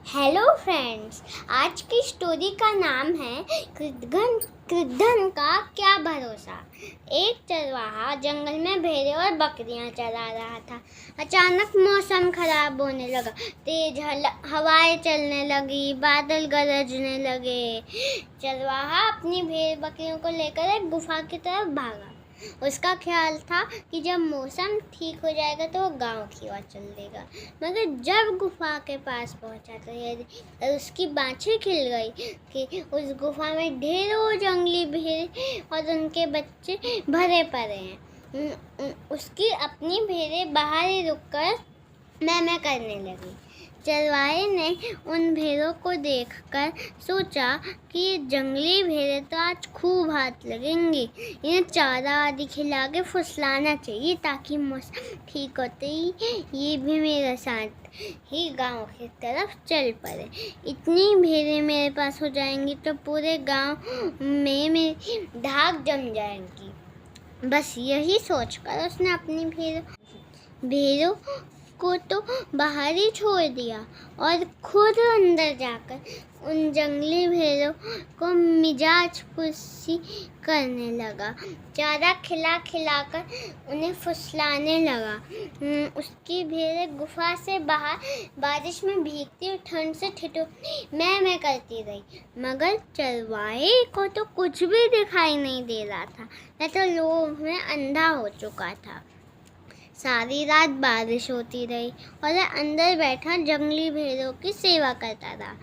Hello friends, आज की story का नाम है कृद्धन का क्या भरोसा। एक चरवाहा जंगल में भेड़ें और बकरियां चरा रहा था। अचानक मौसम खराब होने लगा। तेज हवाएं चलने लगी, बादल गरजने लगे। चरवाहा अपनी भेड़ बकरियों को लेकर एक गुफा की तरफ भागा। उसका ख्याल था कि जब मौसम ठीक हो जाएगा तो वो गांव की ओर चल देगा। मगर जब गुफा के पास पहुंचा तो उसकी बाँछें खिल गई कि उस गुफा में ढेरों जंगली भेड़ें और उनके बच्चे भरे पड़े हैं। उसकी अपनी भेड़ें बाहर ही रुककर मैं करने लगी। चरवाहे ने उन भेड़ों को देखकर सोचा कि ये जंगली भेड़ें तो आज खूब हाथ लगेंगी। इन्हें चारा आदि खिला के फुसलाना चाहिए ताकि मौसम ठीक होते ही ये भी मेरे साथ ही गांव की तरफ चल पड़े। इतनी भेड़ें मेरे पास हो जाएंगी तो पूरे गांव में मेरी धाक जम जाएंगी। बस यही सोचकर उसने अपनी भेड़ों को तो बाहर ही छोड़ दिया और खुद अंदर जाकर उन जंगली भेड़ों को मिजाज पुसी करने लगा। चारा खिलाकर उन्हें फुसलाने लगा। उसकी भेड़ें गुफा से बाहर बारिश में भीगती और ठंड से ठिठुरती मैं करती रही। मगर चरवाहे को तो कुछ भी दिखाई नहीं दे रहा था। मैं तो लोभ में अंधा हो चुका था। सारी रात बारिश होती रही और अंदर बैठा जंगली भेड़ों की सेवा करता रहा।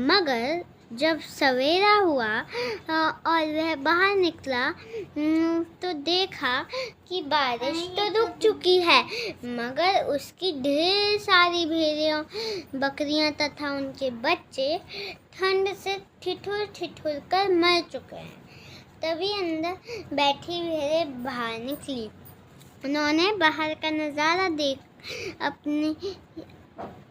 मगर जब सवेरा हुआ और वह बाहर निकला तो देखा कि बारिश तो रुक चुकी है, मगर उसकी ढेर सारी भेड़ें, बकरियां तथा उनके बच्चे ठंड से ठिठुर कर मर चुके हैं। तभी अंदर बैठी भेड़ें बाहर निकली। उन्होंने बाहर का नज़ारा देख अपनी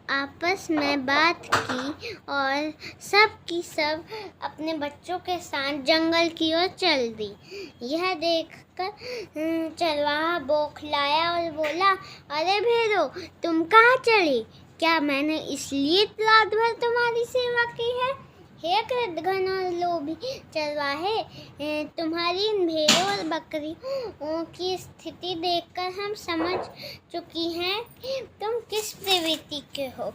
आपस में बात की और सब की सब अपने बच्चों के साथ जंगल की ओर चल दी। यह देखकर चरवाहा बौखलाया और बोला, अरे भेड़ों, तुम कहाँ चली? क्या मैंने इसलिए रात भर तुम्हारी सेवा की है? हे कृतघ्न और लोभी चरवाहे, तुम्हारी इन भेड़ों और बकरियों की स्थिति देखकर हम समझ चुकी हैं कि तुम किस प्रवृत्ति के हो।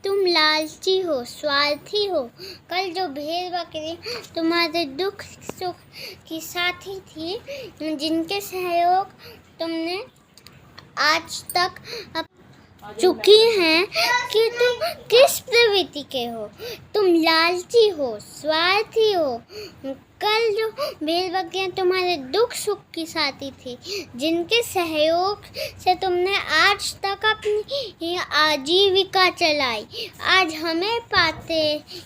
तुम लालची हो, स्वार्थी हो। कल जो भेड़ बकरी तुम्हारे दुख सुख की साथी थी, जिनके सहयोग तुमने आज तक चुकी हैं, कि तुम किस प्रवृत्ति के हो। तुम लालची हो, स्वार्थी हो। कल जो भेड़ बकरियां तुम्हारे दुख सुख की साथी थी, जिनके सहयोग से तुमने आज तक अपनी आजीविका चलाई, आज हमें पाते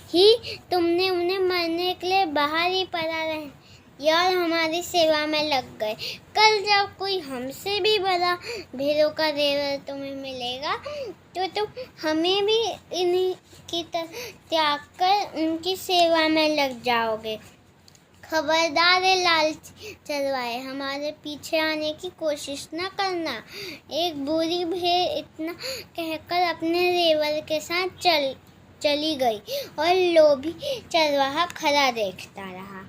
ही तुमने उन्हें मरने के लिए बाहर ही पड़ा रहे यार हमारी सेवा में लग गए। कल जब कोई हमसे भी बड़ा भेड़ों का देवर तुम्हें मिलेगा तो तुम हमें भी इन्हीं की तरह त्याग कर उनकी सेवा में लग जाओगे। खबरदार है लालची चरवाहे, हमारे पीछे आने की कोशिश न करना। एक बुरी भेड़ इतना कहकर अपने देवर के साथ चली गई और लोभी चरवाहा खड़ा देखता रहा।